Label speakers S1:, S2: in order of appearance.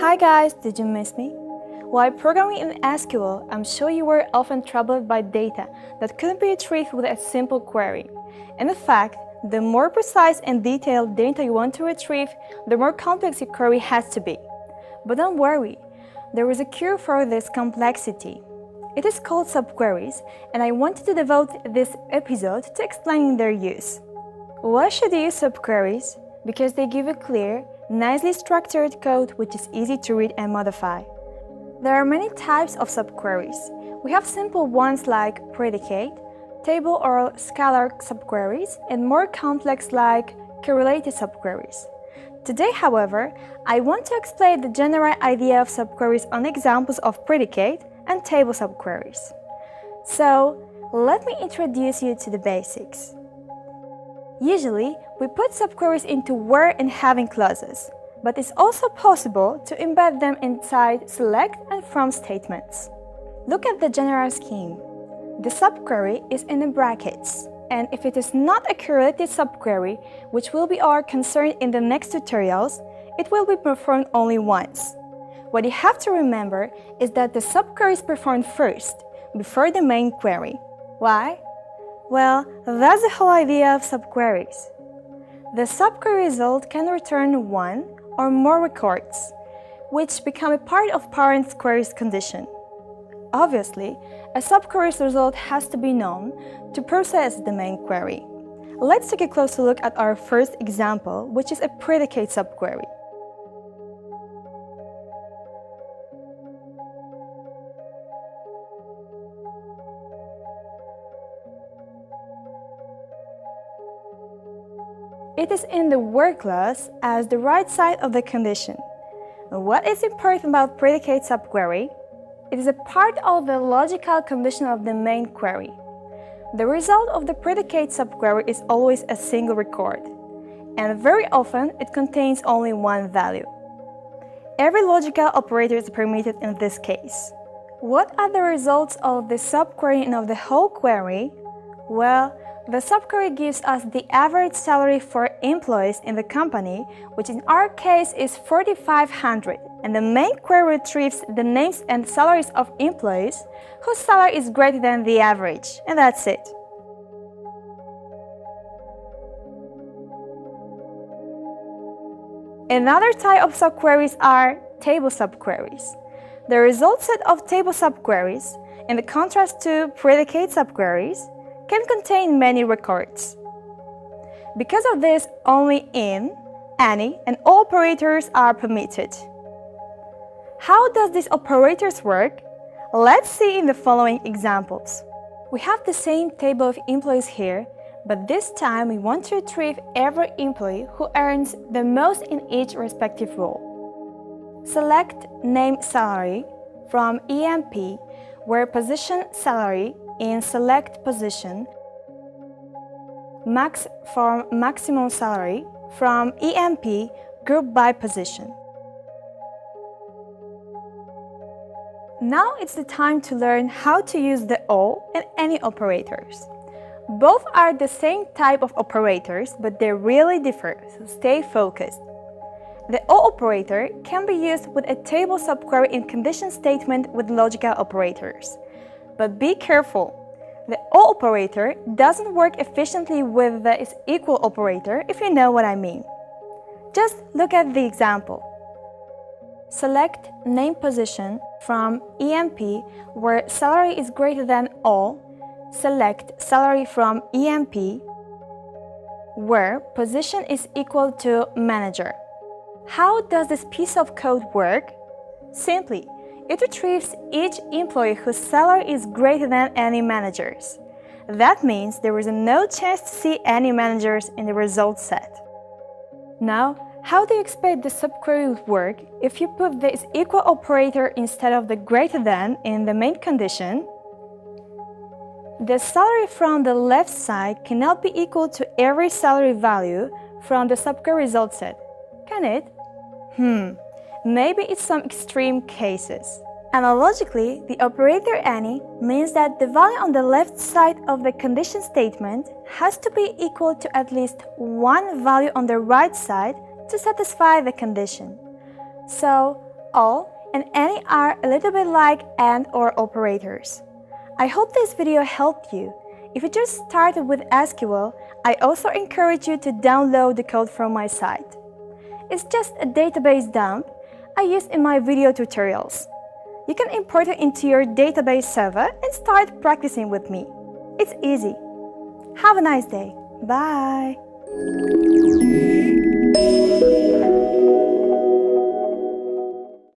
S1: Hi guys, did you miss me? While programming in SQL, I'm sure you were often troubled by data that couldn't be retrieved with a simple query. And in fact, the more precise and detailed data you want to retrieve, the more complex your query has to be. But don't worry, there is a cure for this complexity. It is called subqueries, and I wanted to devote this episode to explaining their use. Why should you use subqueries? Because they give a clear, nicely structured code which is easy to read and modify. There are many types of subqueries. We have simple ones like predicate, table or scalar subqueries, and more complex like correlated subqueries. Today, however, I want to explain the general idea of subqueries on examples of predicate and table subqueries. So, let me introduce you to the basics. Usually, we put subqueries into where and having clauses, but it's also possible to embed them inside select and from statements. Look at the general scheme. The subquery is in the brackets, and if it is not a correlated subquery, which will be our concern in the next tutorials, it will be performed only once. What you have to remember is that the subquery is performed first, before the main query. Why? Well, that's the whole idea of subqueries. The subquery result can return one or more records, which become a part of parent query's condition. Obviously, a subquery's result has to be known to process the main query. Let's take a closer look at our first example, which is a predicate subquery. It is in the where clause as the right side of the condition. What is important about predicate subquery? It is a part of the logical condition of the main query. The result of the predicate subquery is always a single record, and very often it contains only one value. Every logical operator is permitted in this case. What are the results of the subquery and of the whole query? Well, the subquery gives us the average salary for employees in the company, which in our case is 4,500, and the main query retrieves the names and salaries of employees whose salary is greater than the average, and that's it. Another type of subqueries are table subqueries. The result set of table subqueries, in contrast to predicate subqueries, can contain many records. Because of this, only in, any, and all operators are permitted. How does these operators work? Let's see in the following examples. We have the same table of employees here, but this time we want to retrieve every employee who earns the most in each respective role. Select name salary from EMP, where position salary in select position, max from maximum salary from EMP group by position. Now it's the time to learn how to use the all and any operators. Both are the same type of operators, but they really differ, so stay focused. The all operator can be used with a table subquery in condition statement with logical operators. But be careful, the all operator doesn't work efficiently with the is equal operator, if you know what I mean. Just look at the example. Select name position from EMP where salary is greater than all. Select salary from EMP where position is equal to manager. How does this piece of code work? Simply, it retrieves each employee whose salary is greater than any manager's. That means there is no chance to see any managers in the result set. Now, how do you expect the subquery would work if you put the is equal operator instead of the greater than in the main condition? The salary from the left side cannot be equal to every salary value from the subquery result set, can it? Maybe it's some extreme cases. Analogically, the operator any means that the value on the left side of the condition statement has to be equal to at least one value on the right side to satisfy the condition. So, all and any are a little bit like and or operators. I hope this video helped you. If you just started with SQL, I also encourage you to download the code from my site. It's just a database dump I use in my video tutorials. You can import it into your database server and start practicing with me. It's easy. Have a nice day. Bye.